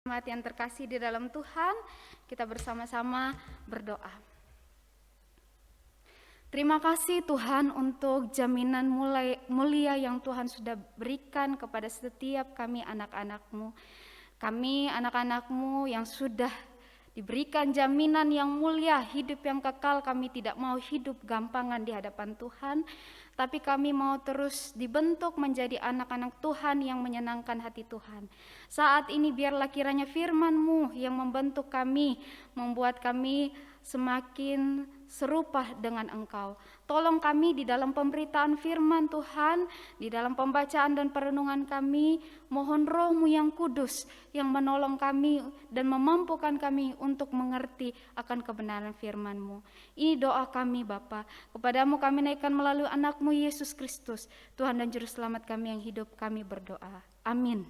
Jemaat yang terkasih di dalam Tuhan, kita bersama-sama berdoa. Terima kasih Tuhan untuk jaminan mulia yang Tuhan sudah berikan kepada setiap kami anak-anak-Mu. Kami anak-anak-Mu yang sudah diberikan jaminan yang mulia, hidup yang kekal. Kami tidak mau hidup gampangan di hadapan Tuhan, tapi kami mau terus dibentuk menjadi anak-anak Tuhan yang menyenangkan hati Tuhan. Saat ini biarlah kiranya firman-Mu yang membentuk kami, membuat kami semakin serupa dengan Engkau. Tolong kami di dalam pemberitaan firman Tuhan, di dalam pembacaan dan perenungan kami, mohon Roh-Mu yang kudus yang menolong kami dan memampukan kami untuk mengerti akan kebenaran firman-Mu. Ini doa kami Bapa, kepadamu kami naikkan melalui anak-Mu Yesus Kristus, Tuhan dan Juru Selamat kami yang hidup, kami berdoa. Amin.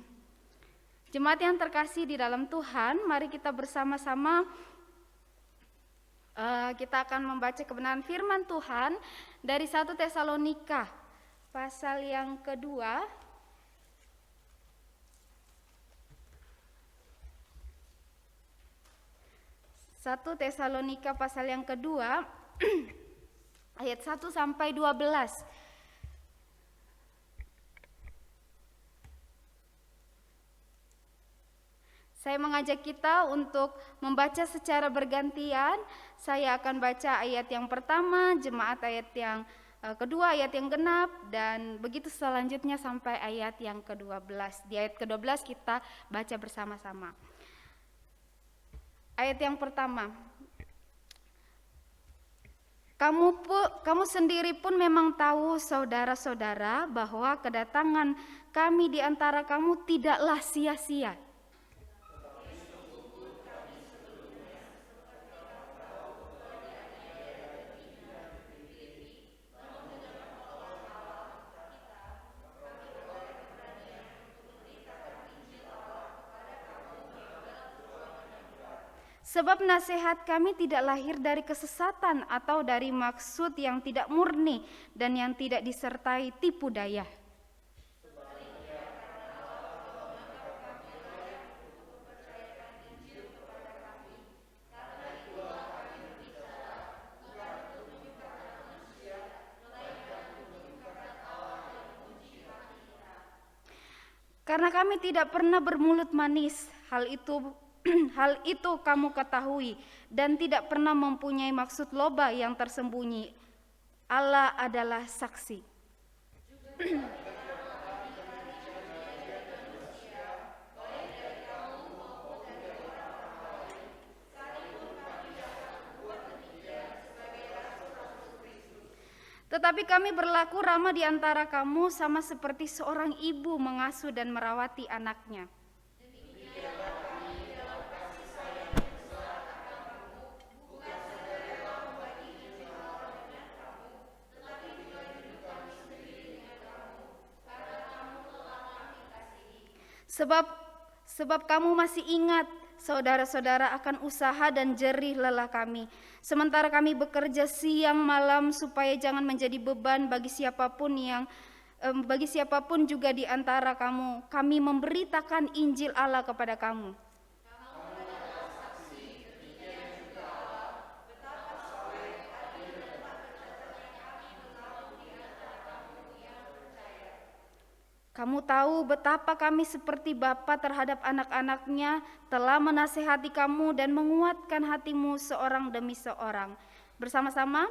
Jemaat yang terkasih di dalam Tuhan, mari kita bersama-sama kita akan membaca kebenaran firman Tuhan dari 1 Tesalonika pasal yang kedua. 1 Tesalonika pasal yang kedua ayat 1 sampai 12. Saya mengajak kita untuk membaca secara bergantian. Saya akan baca ayat yang pertama, jemaat ayat yang kedua, ayat yang genap, dan begitu selanjutnya sampai ayat yang ke-12. Di ayat ke-12 kita baca bersama-sama. Ayat yang pertama. Kamu sendiri pun memang tahu saudara-saudara bahwa kedatangan kami di antara kamu tidaklah sia-sia. Sebab nasihat kami tidak lahir dari kesesatan atau dari maksud yang tidak murni dan yang tidak disertai tipu daya. Karena kami tidak pernah bermulut manis, hal itu kamu ketahui, dan tidak pernah mempunyai maksud loba yang tersembunyi. Allah adalah saksi. Tetapi kami berlaku ramah di antara kamu sama seperti seorang ibu mengasuh dan merawati anaknya. Sebab kamu masih ingat saudara-saudara akan usaha dan jerih lelah kami. Sementara kami bekerja siang malam supaya jangan menjadi beban bagi siapapun juga di antara kamu. Kami memberitakan Injil Allah kepada kamu. Kamu tahu betapa kami seperti bapa terhadap anak-anaknya, telah menasihati kamu dan menguatkan hatimu seorang demi seorang. Bersama-sama,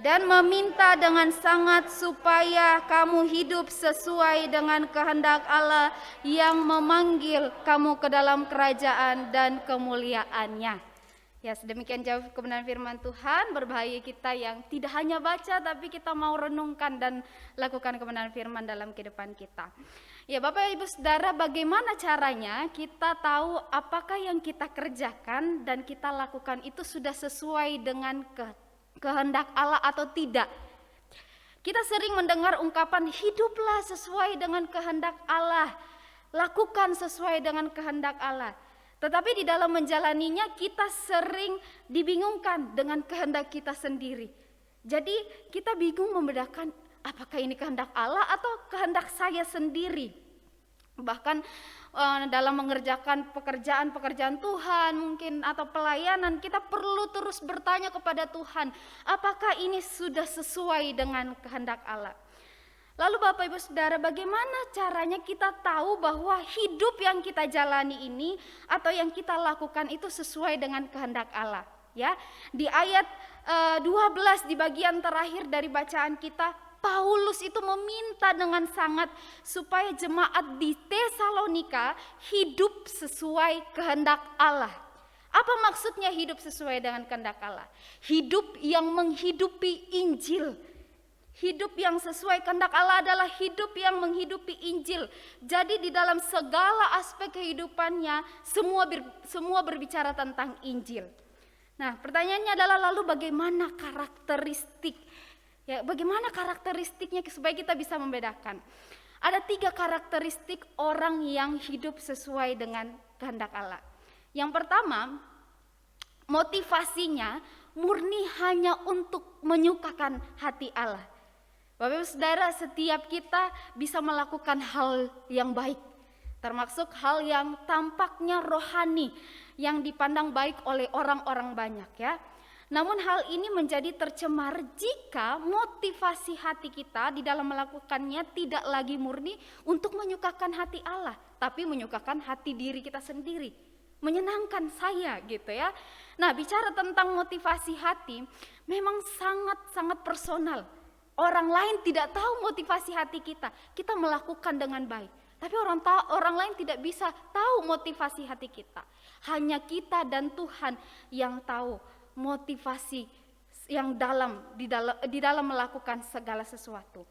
dan meminta dengan sangat supaya kamu hidup sesuai dengan kehendak Allah yang memanggil kamu ke dalam kerajaan dan kemuliaannya. Ya, sedemikian jauh kebenaran firman Tuhan. Berbahaya kita yang tidak hanya baca, tapi kita mau renungkan dan lakukan kebenaran firman dalam kehidupan kita. Ya, Bapak Ibu Saudara, bagaimana caranya kita tahu apakah yang kita kerjakan dan kita lakukan itu sudah sesuai dengan kehendak Allah atau tidak? Kita sering mendengar ungkapan hiduplah sesuai dengan kehendak Allah, lakukan sesuai dengan kehendak Allah. Tetapi di dalam menjalaninya kita sering dibingungkan dengan kehendak kita sendiri. Jadi kita bingung membedakan apakah ini kehendak Allah atau kehendak saya sendiri. Bahkan dalam mengerjakan pekerjaan-pekerjaan Tuhan mungkin atau pelayanan, kita perlu terus bertanya kepada Tuhan, apakah ini sudah sesuai dengan kehendak Allah? Lalu Bapak Ibu Saudara, bagaimana caranya kita tahu bahwa hidup yang kita jalani ini atau yang kita lakukan itu sesuai dengan kehendak Allah? Ya, di ayat 12 di bagian terakhir dari bacaan kita, Paulus itu meminta dengan sangat supaya jemaat di Tesalonika hidup sesuai kehendak Allah. Apa maksudnya hidup sesuai dengan kehendak Allah? Hidup yang menghidupi Injil. Hidup yang sesuai kehendak Allah adalah hidup yang menghidupi Injil. Jadi di dalam segala aspek kehidupannya semua berbicara tentang Injil. Nah, pertanyaannya adalah lalu bagaimana karakteristik? Ya, bagaimana karakteristiknya supaya kita bisa membedakan? Ada 3 karakteristik orang yang hidup sesuai dengan kehendak Allah. Yang pertama, motivasinya murni hanya untuk menyukakan hati Allah. Bapak Ibu Saudara, setiap kita bisa melakukan hal yang baik, termasuk hal yang tampaknya rohani, yang dipandang baik oleh orang-orang banyak ya. Namun hal ini menjadi tercemar jika motivasi hati kita di dalam melakukannya tidak lagi murni untuk menyukakan hati Allah, tapi menyukakan hati diri kita sendiri, menyenangkan saya gitu ya. Nah, bicara tentang motivasi hati memang sangat-sangat personal. Orang lain tidak tahu motivasi hati kita. Kita melakukan dengan baik, tapi orang lain tidak bisa tahu motivasi hati kita. Hanya kita dan Tuhan yang tahu motivasi yang di dalam melakukan segala sesuatu.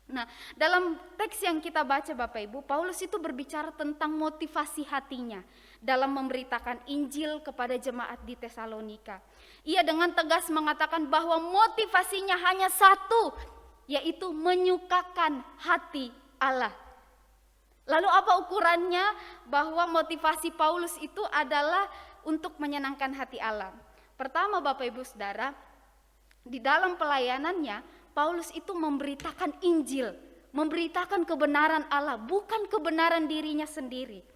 Nah, dalam teks yang kita baca Bapak Ibu, Paulus itu berbicara tentang motivasi hatinya dalam memberitakan Injil kepada jemaat di Tesalonika. Ia dengan tegas mengatakan bahwa motivasinya hanya satu, yaitu menyukakan hati Allah. Lalu apa ukurannya bahwa motivasi Paulus itu adalah untuk menyenangkan hati Allah? Pertama Bapak Ibu Saudara, di dalam pelayanannya Paulus itu memberitakan Injil, memberitakan kebenaran Allah, bukan kebenaran dirinya sendiri.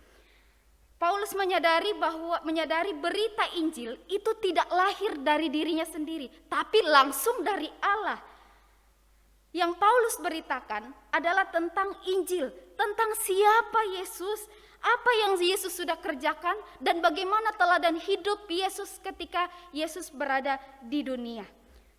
Paulus menyadari berita Injil itu tidak lahir dari dirinya sendiri, tapi langsung dari Allah. Yang Paulus beritakan adalah tentang Injil, tentang siapa Yesus, apa yang Yesus sudah kerjakan, dan bagaimana teladan hidup Yesus ketika Yesus berada di dunia.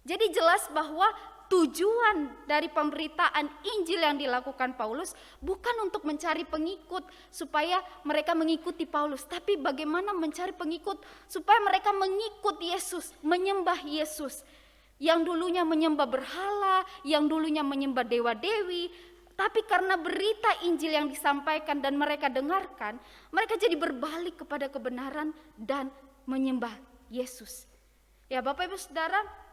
Jadi jelas bahwa tujuan dari pemberitaan Injil yang dilakukan Paulus bukan untuk mencari pengikut supaya mereka mengikuti Paulus, tapi bagaimana mencari pengikut supaya mereka mengikut Yesus, menyembah Yesus. Yang dulunya menyembah berhala, yang dulunya menyembah dewa-dewi, tapi karena berita Injil yang disampaikan dan mereka dengarkan, mereka jadi berbalik kepada kebenaran dan menyembah Yesus. Ya Bapak Ibu Saudara,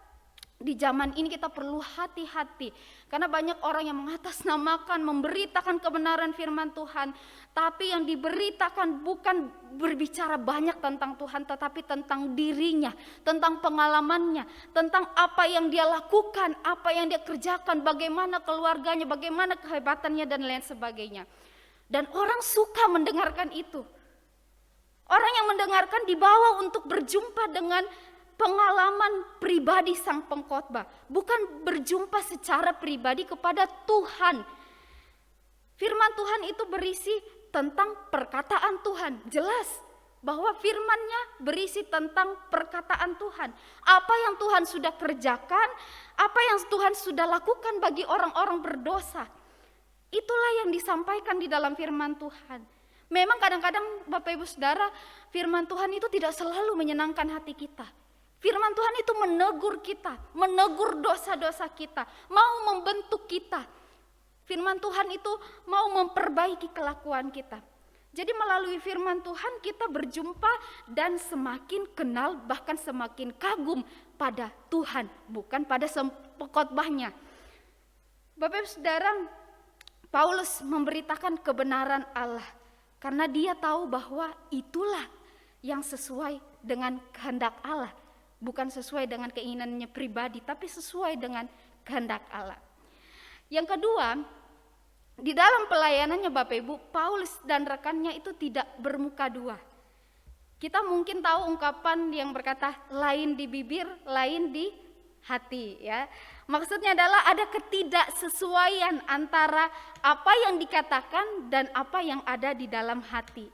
di zaman ini kita perlu hati-hati karena banyak orang yang mengatasnamakan, memberitakan kebenaran firman Tuhan, tapi yang diberitakan bukan berbicara banyak tentang Tuhan, tetapi tentang dirinya, tentang pengalamannya, tentang apa yang dia lakukan, apa yang dia kerjakan, bagaimana keluarganya, bagaimana kehebatannya dan lain sebagainya. Dan orang suka mendengarkan itu. Orang yang mendengarkan dibawa untuk berjumpa dengan pengalaman pribadi sang pengkhotbah, bukan berjumpa secara pribadi kepada Tuhan. Firman Tuhan itu berisi tentang perkataan Tuhan. Jelas bahwa firman-Nya berisi tentang perkataan Tuhan. Apa yang Tuhan sudah kerjakan, apa yang Tuhan sudah lakukan bagi orang-orang berdosa. Itulah yang disampaikan di dalam firman Tuhan. Memang kadang-kadang Bapak Ibu Saudara, firman Tuhan itu tidak selalu menyenangkan hati kita. Firman Tuhan itu menegur kita, menegur dosa-dosa kita, mau membentuk kita. Firman Tuhan itu mau memperbaiki kelakuan kita. Jadi melalui firman Tuhan kita berjumpa dan semakin kenal, bahkan semakin kagum pada Tuhan, bukan pada pengkhotbahnya. Bapak Ibu Saudara, Paulus memberitakan kebenaran Allah karena dia tahu bahwa itulah yang sesuai dengan kehendak Allah. Bukan sesuai dengan keinginannya pribadi, tapi sesuai dengan kehendak Allah. Yang kedua, Di dalam pelayanannya Bapak Ibu, Paulus dan rekannya itu tidak bermuka dua. Kita mungkin tahu ungkapan yang berkata lain di bibir, lain di hati, ya. Maksudnya adalah ada ketidaksesuaian antara apa yang dikatakan dan apa yang ada di dalam hati.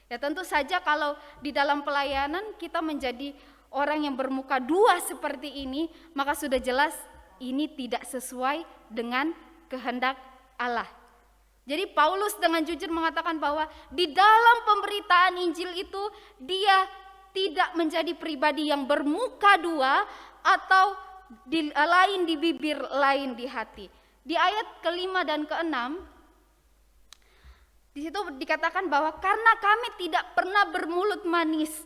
Ya tentu saja kalau di dalam pelayanan kita menjadi orang yang bermuka dua seperti ini, maka sudah jelas ini tidak sesuai dengan kehendak Allah. Jadi Paulus dengan jujur mengatakan bahwa di dalam pemberitaan Injil itu dia tidak menjadi pribadi yang bermuka dua atau lain di bibir, lain di hati. Di ayat ke-5 dan ke-6 di situ dikatakan bahwa karena kami tidak pernah bermulut manis,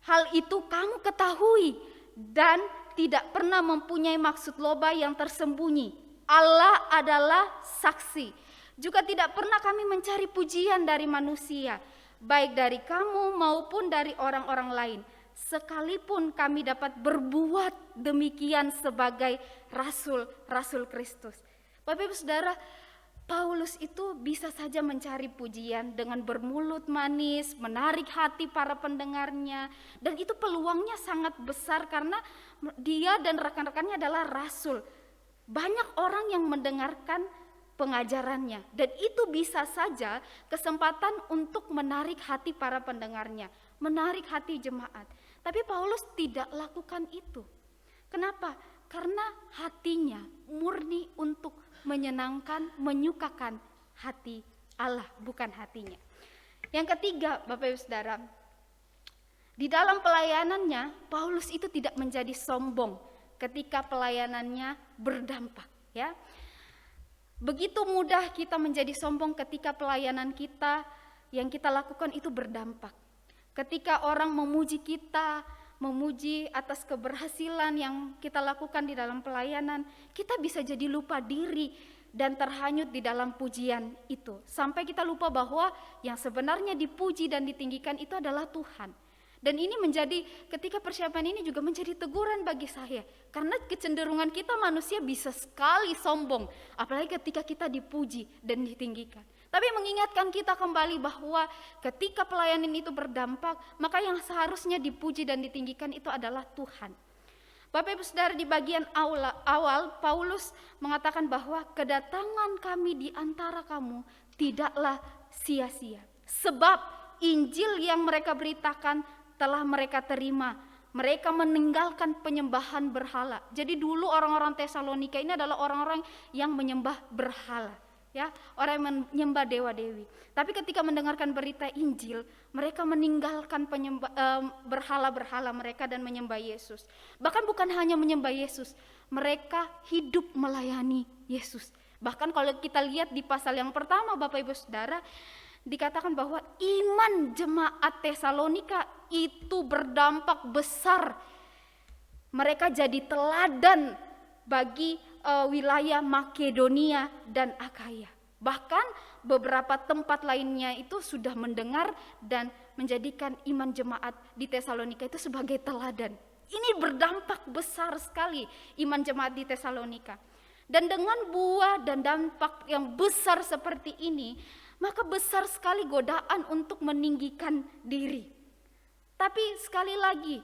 hal itu kamu ketahui, dan tidak pernah mempunyai maksud loba yang tersembunyi. Allah adalah saksi. Juga tidak pernah kami mencari pujian dari manusia, baik dari kamu maupun dari orang-orang lain. Sekalipun kami dapat berbuat demikian sebagai rasul Kristus. Bapak Ibu Saudara, Paulus itu bisa saja mencari pujian dengan bermulut manis, menarik hati para pendengarnya, dan itu peluangnya sangat besar karena dia dan rekan-rekannya adalah rasul. Banyak orang yang mendengarkan pengajarannya, dan itu bisa saja kesempatan untuk menarik hati para pendengarnya, menarik hati jemaat. Tapi Paulus tidak lakukan itu. Kenapa? Karena hatinya murni untuk menyenangkan, menyukakan hati Allah, bukan hatinya. Yang ketiga, Bapak Ibu Saudara, di dalam pelayanannya Paulus itu tidak menjadi sombong ketika pelayanannya berdampak, ya. Begitu mudah kita menjadi sombong ketika pelayanan kita yang kita lakukan itu berdampak. Ketika orang memuji kita, memuji atas keberhasilan yang kita lakukan di dalam pelayanan, kita bisa jadi lupa diri dan terhanyut di dalam pujian itu. Sampai kita lupa bahwa yang sebenarnya dipuji dan ditinggikan itu adalah Tuhan. Dan ini menjadi, ketika persiapan ini juga menjadi teguran bagi saya. Karena kecenderungan kita manusia bisa sekali sombong, apalagi ketika kita dipuji dan ditinggikan. Tapi mengingatkan kita kembali bahwa ketika pelayanan itu berdampak, maka yang seharusnya dipuji dan ditinggikan itu adalah Tuhan. Bapak Ibu Saudara, di bagian awal Paulus mengatakan bahwa kedatangan kami di antara kamu tidaklah sia-sia. Sebab Injil yang mereka beritakan telah mereka terima. Mereka meninggalkan penyembahan berhala. Jadi dulu orang-orang Tesalonika ini adalah orang-orang yang menyembah berhala, ya, orang yang menyembah dewa-dewi. Tapi ketika mendengarkan berita Injil, mereka meninggalkan berhala-berhala mereka dan menyembah Yesus. Bahkan bukan hanya menyembah Yesus, mereka hidup melayani Yesus. Bahkan kalau kita lihat di pasal yang pertama, Bapak Ibu Saudara, dikatakan bahwa iman jemaat Tesalonika itu berdampak besar. Mereka jadi teladan bagi wilayah Makedonia dan Akaya. Bahkan beberapa tempat lainnya itu sudah mendengar dan menjadikan iman jemaat di Tesalonika itu sebagai teladan. Ini berdampak besar sekali iman jemaat di Tesalonika. Dan dengan buah dan dampak yang besar seperti ini, maka besar sekali godaan untuk meninggikan diri. Tapi sekali lagi,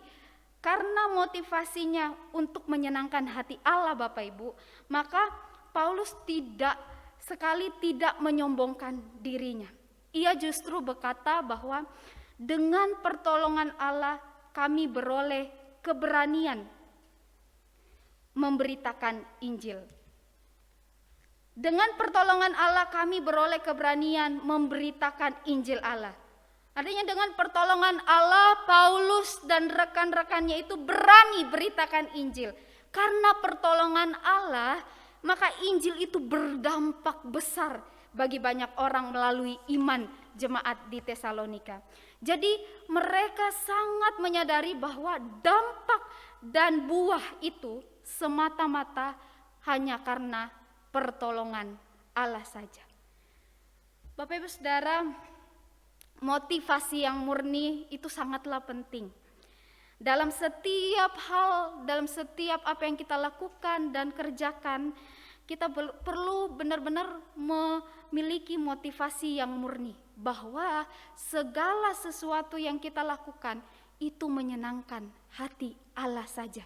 karena motivasinya untuk menyenangkan hati Allah Bapak Ibu, maka Paulus tidak menyombongkan dirinya. Ia justru berkata bahwa dengan pertolongan Allah kami beroleh keberanian memberitakan Injil. Dengan pertolongan Allah kami beroleh keberanian memberitakan Injil Allah. Artinya dengan pertolongan Allah, Paulus dan rekan-rekannya itu berani beritakan Injil. Karena pertolongan Allah, maka Injil itu berdampak besar bagi banyak orang melalui iman jemaat di Tesalonika. Jadi mereka sangat menyadari bahwa dampak dan buah itu semata-mata hanya karena pertolongan Allah saja. Bapak Ibu Saudara, motivasi yang murni itu sangatlah penting. Dalam setiap hal, dalam setiap apa yang kita lakukan dan kerjakan, kita perlu benar-benar memiliki motivasi yang murni bahwa segala sesuatu yang kita lakukan itu menyenangkan hati Allah saja.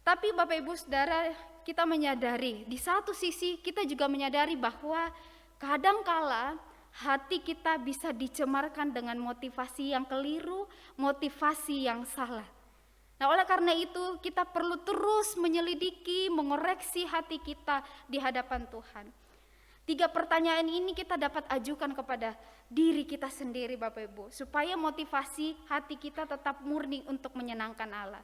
Tapi Bapak Ibu Saudara, kita menyadari, di satu sisi kita juga menyadari bahwa kadangkala hati kita bisa dicemarkan dengan motivasi yang keliru, motivasi yang salah. Nah, oleh karena itu kita perlu terus menyelidiki, mengoreksi hati kita di hadapan Tuhan. 3 pertanyaan ini kita dapat ajukan kepada diri kita sendiri Bapak Ibu, supaya motivasi hati kita tetap murni untuk menyenangkan Allah.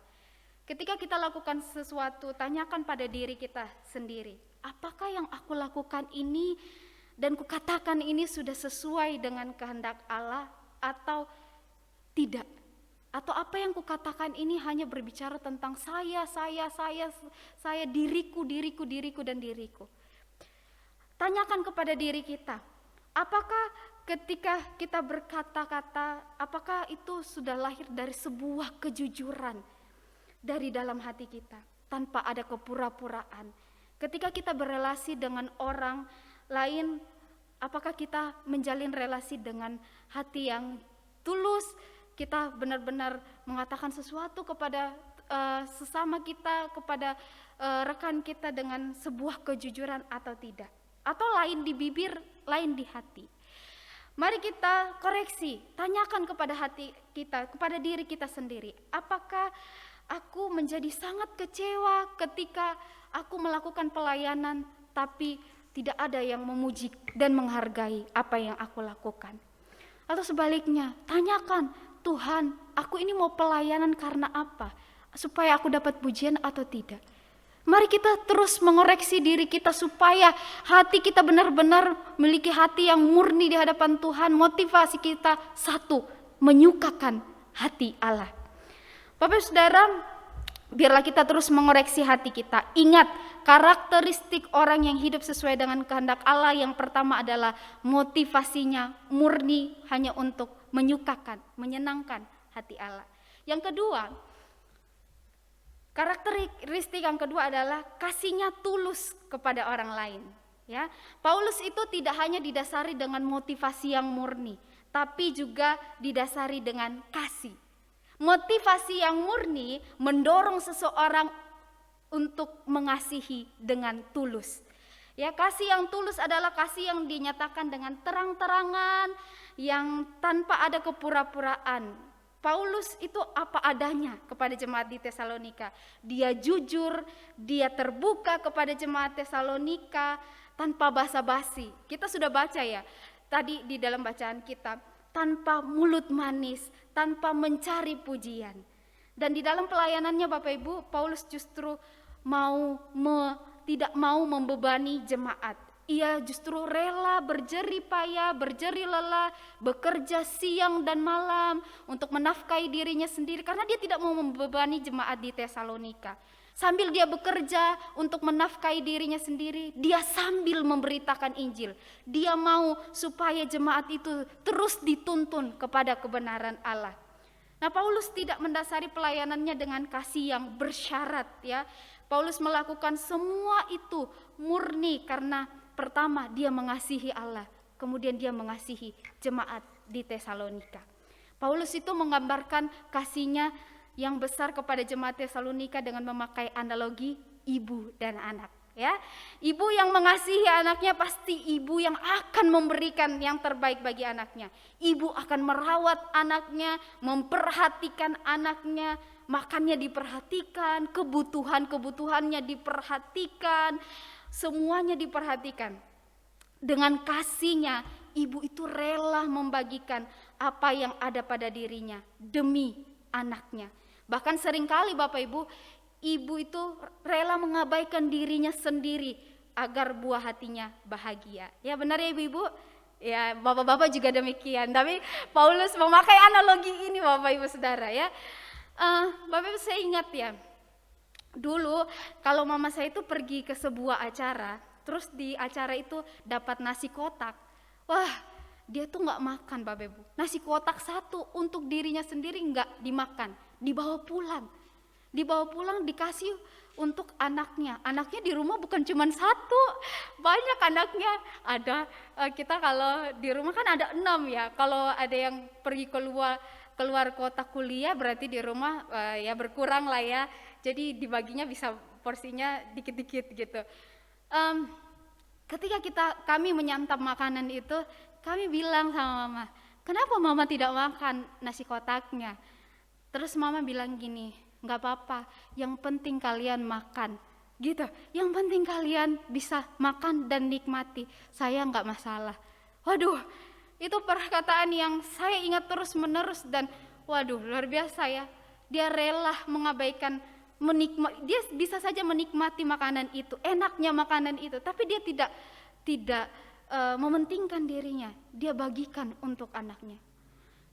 Ketika kita lakukan sesuatu, tanyakan pada diri kita sendiri, apakah yang aku lakukan ini dan kukatakan ini sudah sesuai dengan kehendak Allah atau tidak? Atau apa yang kukatakan ini hanya berbicara tentang saya, diriku, dan diriku. Tanyakan kepada diri kita, apakah ketika kita berkata-kata, apakah itu sudah lahir dari sebuah kejujuran dari dalam hati kita, tanpa ada kepura-puraan. Ketika kita berelasi dengan orang lain, apakah kita menjalin relasi dengan hati yang tulus, kita benar-benar mengatakan sesuatu kepada sesama kita, kepada rekan kita dengan sebuah kejujuran atau tidak. Atau lain di bibir, lain di hati. Mari kita koreksi, tanyakan kepada hati kita, kepada diri kita sendiri, apakah aku menjadi sangat kecewa ketika aku melakukan pelayanan tapi tidak ada yang memuji dan menghargai apa yang aku lakukan. Atau sebaliknya, tanyakan, Tuhan, aku ini mau pelayanan karena apa? Supaya aku dapat pujian atau tidak? Mari kita terus mengoreksi diri kita supaya hati kita benar-benar memiliki hati yang murni di hadapan Tuhan. Motivasi kita satu, menyukakan hati Allah. Bapak Saudara, biarlah kita terus mengoreksi hati kita. Ingat, karakteristik orang yang hidup sesuai dengan kehendak Allah yang pertama adalah motivasinya murni hanya untuk menyukakan, menyenangkan hati Allah. Yang kedua, karakteristik yang kedua adalah kasihnya tulus kepada orang lain. Ya, Paulus itu tidak hanya didasari dengan motivasi yang murni, tapi juga didasari dengan kasih. Motivasi yang murni mendorong seseorang untuk mengasihi dengan tulus. Ya, kasih yang tulus adalah kasih yang dinyatakan dengan terang-terangan, yang tanpa ada kepura-puraan. Paulus itu apa adanya kepada jemaat di Tesalonika. Dia jujur, dia terbuka kepada jemaat Tesalonika tanpa basa-basi. Kita sudah baca ya tadi di dalam bacaan kita, tanpa mulut manis, tanpa mencari pujian. Dan di dalam pelayanannya Bapak Ibu, Paulus justru tidak mau membebani jemaat. Ia justru rela berjerih payah, berjerih lelah, bekerja siang dan malam untuk menafkahi dirinya sendiri karena dia tidak mau membebani jemaat di Tesalonika. Sambil dia bekerja untuk menafkahi dirinya sendiri, dia sambil memberitakan Injil. Dia mau supaya jemaat itu terus dituntun kepada kebenaran Allah. Nah, Paulus tidak mendasari pelayanannya dengan kasih yang bersyarat ya. Paulus melakukan semua itu murni karena pertama dia mengasihi Allah, kemudian dia mengasihi jemaat di Tesalonika. Paulus itu menggambarkan kasihnya yang besar kepada jemaat Tesalonika dengan memakai analogi ibu dan anak. Ya, ibu yang mengasihi anaknya pasti ibu yang akan memberikan yang terbaik bagi anaknya. Ibu akan merawat anaknya, memperhatikan anaknya, makannya diperhatikan, kebutuhannya diperhatikan, semuanya diperhatikan. Dengan kasihnya, ibu itu rela membagikan apa yang ada pada dirinya demi anaknya. Bahkan seringkali Bapak Ibu, ibu itu rela mengabaikan dirinya sendiri agar buah hatinya bahagia. Ya benar ya ibu-ibu? Ya bapak-bapak juga demikian. Tapi Paulus memakai analogi ini Bapak Ibu Saudara ya. Bapak Ibu saya ingat ya, dulu kalau mama saya itu pergi ke sebuah acara, terus di acara itu dapat nasi kotak. Wah, dia tuh gak makan Bapak Ibu. Nasi kotak satu untuk dirinya sendiri gak dimakan, dibawa pulang. dibawa pulang dikasih untuk anaknya. Anaknya di rumah bukan cuma satu, banyak anaknya. Ada kita kalau di rumah kan ada 6 ya. Kalau ada yang pergi keluar kota kuliah, berarti di rumah ya berkurang lah ya. Jadi dibaginya bisa porsinya dikit-dikit gitu. Ketika kami menyantap makanan itu, kami bilang sama mama, kenapa mama tidak makan nasi kotaknya? Terus mama bilang gini, nggak apa-apa, yang penting kalian makan, gitu. Yang penting kalian bisa makan dan nikmati, saya nggak masalah. Waduh, itu perkataan yang saya ingat terus menerus dan waduh luar biasa ya. Dia rela mengabaikan dia bisa saja menikmati makanan itu, enaknya makanan itu, tapi dia tidak mementingkan dirinya, dia bagikan untuk anaknya.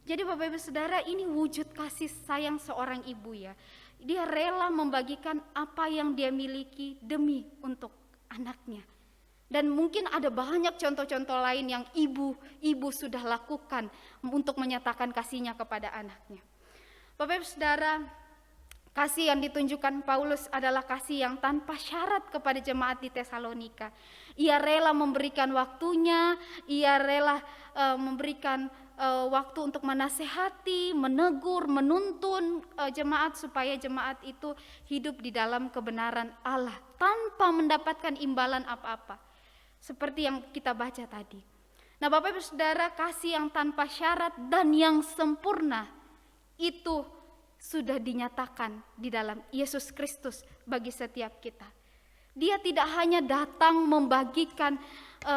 Jadi Bapak Ibu Saudara, ini wujud kasih sayang seorang ibu ya. Dia rela membagikan apa yang dia miliki demi untuk anaknya. Dan mungkin ada banyak contoh-contoh lain yang ibu sudah lakukan untuk menyatakan kasihnya kepada anaknya. Bapak Ibu Saudara, kasih yang ditunjukkan Paulus adalah kasih yang tanpa syarat kepada jemaat di Tesalonika. Ia rela memberikan waktunya, ia rela memberikan waktu untuk menasehati, menegur, menuntun jemaat supaya jemaat itu hidup di dalam kebenaran Allah tanpa mendapatkan imbalan apa-apa. Seperti yang kita baca tadi. Nah, Bapak Ibu Saudara, kasih yang tanpa syarat dan yang sempurna itu sudah dinyatakan di dalam Yesus Kristus bagi setiap kita. Dia tidak hanya datang membagikan,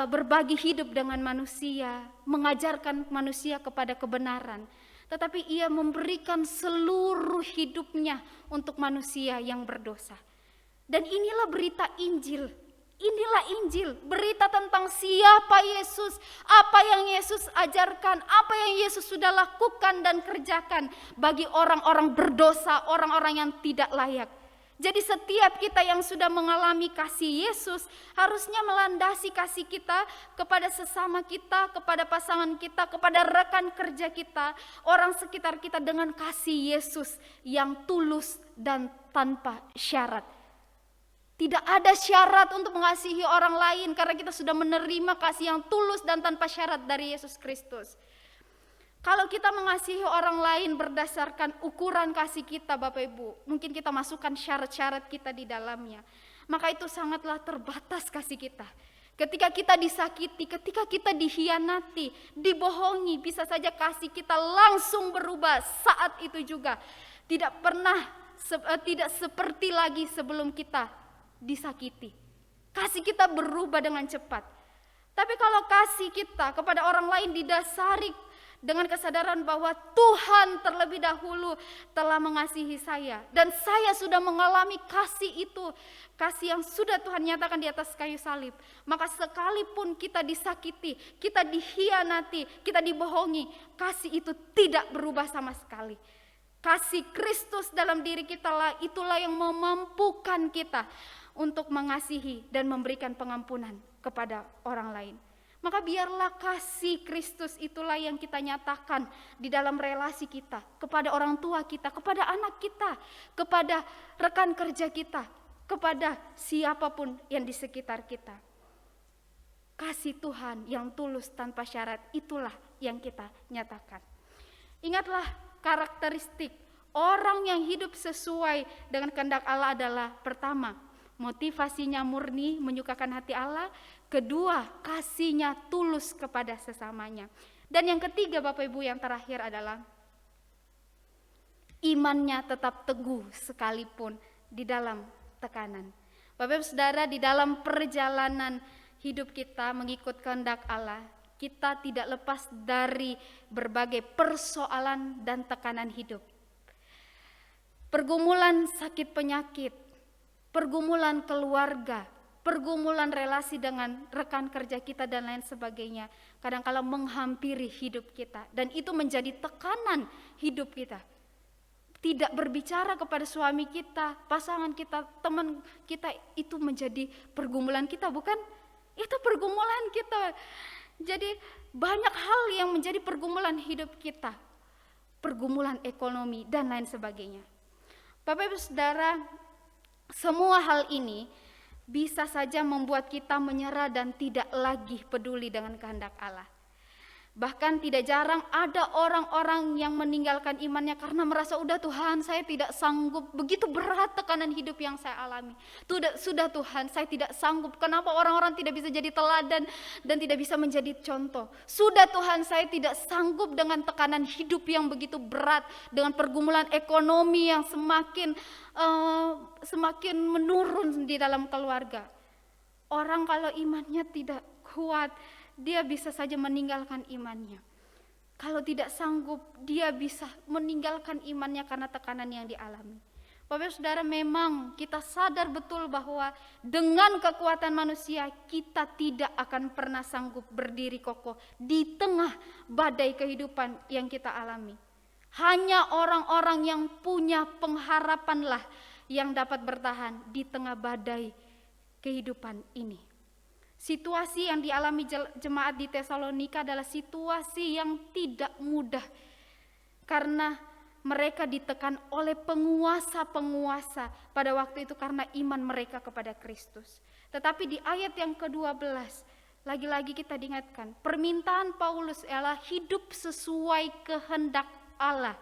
berbagi hidup dengan manusia, mengajarkan manusia kepada kebenaran, tetapi ia memberikan seluruh hidupnya untuk manusia yang berdosa. Dan inilah berita Injil. Inilah Injil, berita tentang siapa Yesus, apa yang Yesus ajarkan, apa yang Yesus sudah lakukan dan kerjakan bagi orang-orang berdosa, orang-orang yang tidak layak. Jadi setiap kita yang sudah mengalami kasih Yesus harusnya melandasi kasih kita kepada sesama kita, kepada pasangan kita, kepada rekan kerja kita, orang sekitar kita dengan kasih Yesus yang tulus dan tanpa syarat. Tidak ada syarat untuk mengasihi orang lain karena kita sudah menerima kasih yang tulus dan tanpa syarat dari Yesus Kristus. Kalau kita mengasihi orang lain berdasarkan ukuran kasih kita Bapak Ibu, mungkin kita masukkan syarat-syarat kita di dalamnya. Maka itu sangatlah terbatas kasih kita. Ketika kita disakiti, ketika kita dikhianati, dibohongi, bisa saja kasih kita langsung berubah saat itu juga. Tidak seperti lagi sebelum kita disakiti. Kasih kita berubah dengan cepat. Tapi kalau kasih kita kepada orang lain didasari dengan kesadaran bahwa Tuhan terlebih dahulu telah mengasihi saya dan saya sudah mengalami kasih itu, kasih yang sudah Tuhan nyatakan di atas kayu salib, maka sekalipun kita disakiti, kita dikhianati, kita dibohongi, kasih itu tidak berubah sama sekali. Kasih Kristus dalam diri kita lah, itulah yang memampukan kita untuk mengasihi dan memberikan pengampunan kepada orang lain. Maka biarlah kasih Kristus itulah yang kita nyatakan di dalam relasi kita, kepada orang tua kita, kepada anak kita, kepada rekan kerja kita, kepada siapapun yang di sekitar kita. Kasih Tuhan yang tulus tanpa syarat itulah yang kita nyatakan. Ingatlah karakteristik orang yang hidup sesuai dengan kehendak Allah adalah pertama, motivasinya murni menyukakan hati Allah. Kedua, kasihnya tulus kepada sesamanya. Dan yang ketiga Bapak Ibu yang terakhir adalah imannya tetap teguh sekalipun di dalam tekanan. Bapak Ibu Saudara, di dalam perjalanan hidup kita mengikut kehendak Allah, kita tidak lepas dari berbagai persoalan dan tekanan hidup. Pergumulan sakit penyakit, pergumulan keluarga, pergumulan relasi dengan rekan kerja kita dan lain sebagainya, kadang-kala menghampiri hidup kita dan itu menjadi tekanan hidup kita. Tidak berbicara kepada suami kita, pasangan kita, teman kita, itu menjadi pergumulan kita, bukan? Itu pergumulan kita. Jadi banyak hal yang menjadi pergumulan hidup kita, pergumulan ekonomi dan lain sebagainya. Bapak Ibu Saudara, semua hal ini bisa saja membuat kita menyerah dan tidak lagi peduli dengan kehendak Allah. Bahkan tidak jarang ada orang-orang yang meninggalkan imannya karena merasa, udah Tuhan, saya tidak sanggup, begitu berat tekanan hidup yang saya alami. Sudah Tuhan, saya tidak sanggup. Kenapa orang-orang tidak bisa jadi teladan dan tidak bisa menjadi contoh? Sudah Tuhan, saya tidak sanggup dengan tekanan hidup yang begitu berat, dengan pergumulan ekonomi yang semakin menurun di dalam keluarga. Orang kalau imannya tidak kuat, dia bisa saja meninggalkan imannya. Kalau tidak sanggup, dia bisa meninggalkan imannya karena tekanan yang dialami. Bapak Saudara, memang kita sadar betul bahwa dengan kekuatan manusia kita tidak akan pernah sanggup berdiri kokoh di tengah badai kehidupan yang kita alami. Hanya orang-orang yang punya pengharapanlah yang dapat bertahan di tengah badai kehidupan ini. Situasi yang dialami jemaat di Tesalonika adalah situasi yang tidak mudah karena mereka ditekan oleh penguasa-penguasa pada waktu itu karena iman mereka kepada Kristus. Tetapi di ayat yang ke-12 lagi-lagi kita diingatkan, permintaan Paulus ialah hidup sesuai kehendak Allah.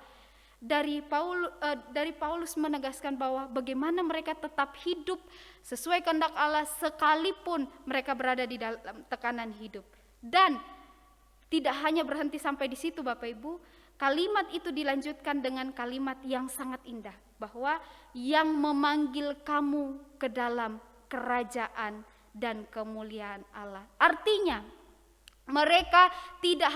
Dari Paulus menegaskan bahwa bagaimana mereka tetap hidup sesuai kehendak Allah sekalipun mereka berada di dalam tekanan hidup. Dan tidak hanya berhenti sampai di situ Bapak Ibu, kalimat itu dilanjutkan dengan kalimat yang sangat indah, bahwa yang memanggil kamu ke dalam kerajaan dan kemuliaan Allah. Artinya mereka tidak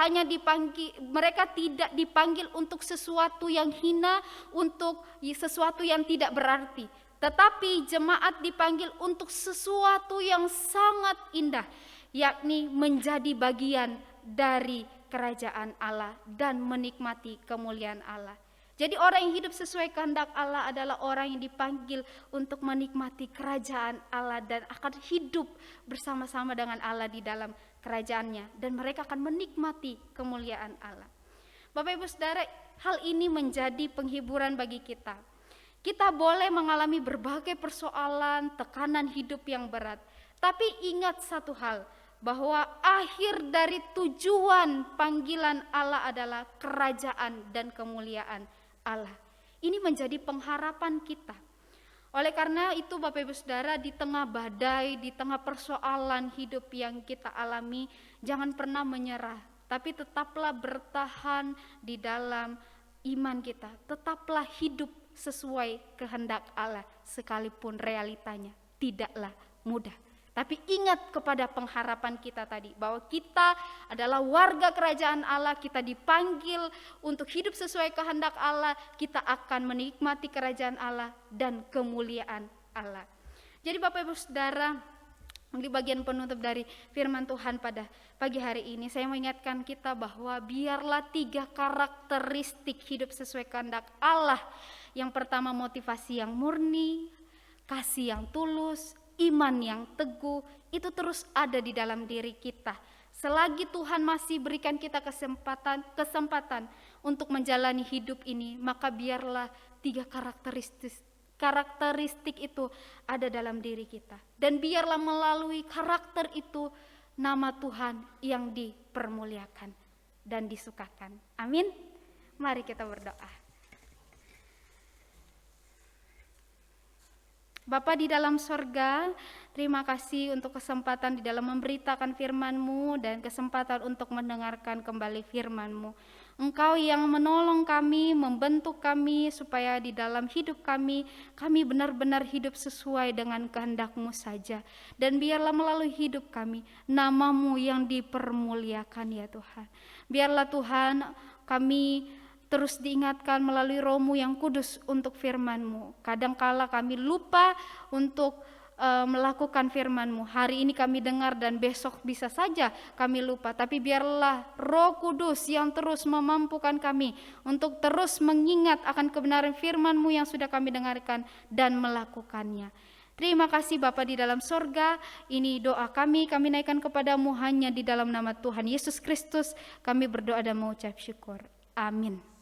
dipanggil untuk sesuatu yang hina, untuk sesuatu yang tidak berarti. Tetapi jemaat dipanggil untuk sesuatu yang sangat indah, yakni menjadi bagian dari kerajaan Allah dan menikmati kemuliaan Allah. Jadi orang yang hidup sesuai kehendak Allah adalah orang yang dipanggil untuk menikmati kerajaan Allah dan akan hidup bersama-sama dengan Allah di dalam kerajaannya, dan mereka akan menikmati kemuliaan Allah. Bapak Ibu Saudara, hal ini menjadi penghiburan bagi kita. Kita boleh mengalami berbagai persoalan, tekanan hidup yang berat, tapi ingat satu hal, bahwa akhir dari tujuan panggilan Allah adalah kerajaan dan kemuliaan Allah. Ini menjadi pengharapan kita. Oleh karena itu Bapak Ibu Saudara, di tengah badai, di tengah persoalan hidup yang kita alami, jangan pernah menyerah, tapi tetaplah bertahan di dalam iman kita. Tetaplah hidup sesuai kehendak Allah sekalipun realitanya tidaklah mudah. Tapi ingat kepada pengharapan kita tadi, bahwa kita adalah warga kerajaan Allah, kita dipanggil untuk hidup sesuai kehendak Allah, kita akan menikmati kerajaan Allah dan kemuliaan Allah. Jadi Bapak Ibu Saudara, di bagian penutup dari firman Tuhan pada pagi hari ini, saya mengingatkan kita bahwa biarlah 3 karakteristik hidup sesuai kehendak Allah. Yang pertama, motivasi yang murni, kasih yang tulus, iman yang teguh, itu terus ada di dalam diri kita. Selagi Tuhan masih berikan kita kesempatan untuk menjalani hidup ini, maka biarlah 3 karakteristik itu ada dalam diri kita. Dan biarlah melalui karakter itu nama Tuhan yang dipermuliakan dan disukakan. Amin. Mari kita berdoa. Bapa di dalam sorga, terima kasih untuk kesempatan di dalam memberitakan firman-Mu dan kesempatan untuk mendengarkan kembali firman-Mu. Engkau yang menolong kami, membentuk kami supaya di dalam hidup kami benar-benar hidup sesuai dengan kehendak-Mu saja. Dan biarlah melalui hidup kami, nama-Mu yang dipermuliakan ya Tuhan. Biarlah Tuhan kami terus diingatkan melalui Roh-Mu yang kudus untuk firman-Mu. Kadangkala kami lupa untuk melakukan firman-Mu. Hari ini kami dengar dan besok bisa saja kami lupa. Tapi biarlah Roh Kudus yang terus memampukan kami untuk terus mengingat akan kebenaran firman-Mu yang sudah kami dengarkan dan melakukannya. Terima kasih Bapa di dalam sorga, ini doa kami naikkan kepadamu hanya di dalam nama Tuhan Yesus Kristus. Kami berdoa dan mengucap syukur. Amin.